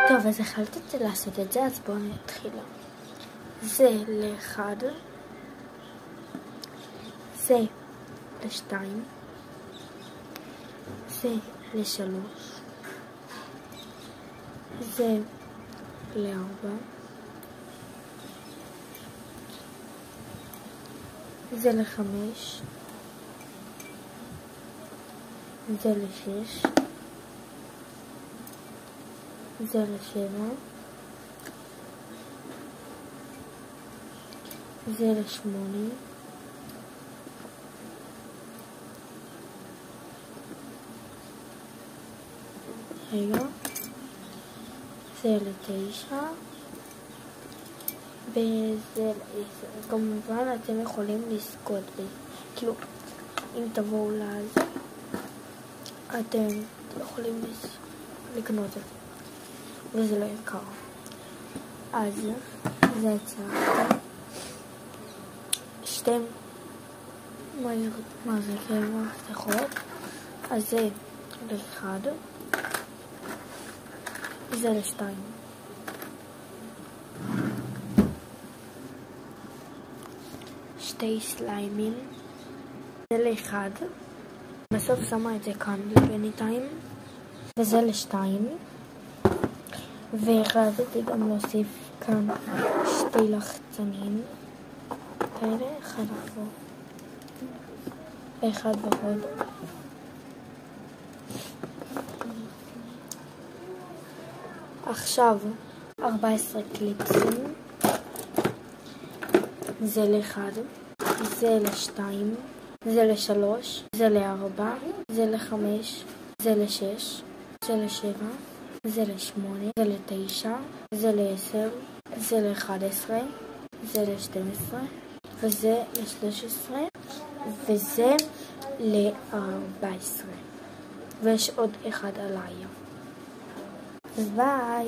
טוב, אז החלטתי לעשות את זה, אז בואו נתחיל. זה ל1, זה ל2, זה ל3, זה ל4, זה ל5, זה ל6, זה ל7, זה ל8, רגע, זה ל9, וזה ל10. כמובן אתם יכולים לזכות בזה, כאילו אם תבואו לזה אתם יכולים לקנות את זה וזה לא יקר. אז זה הצעתי שתי מה זה כאילו מפתחות. אז זה ל1, זה ל2, שתי סליימים, זה ל1, בסוף שמה את זה כאן לבינתיים, וזה ל2, והחלטתי גם להוסיף כאן שתי לחצנים כאלה, אחד פה ואחד בחוד. עכשיו 14 קליפסים, זה ל1, זה ל2, זה ל3, זה ל4, זה ל5, זה ל6, זה ל7, זה ל8, זה ל9, זה ל10, זה ל11, זה ל12, וזה ל13, וזה ל14, ויש עוד אחד עליי. ביי.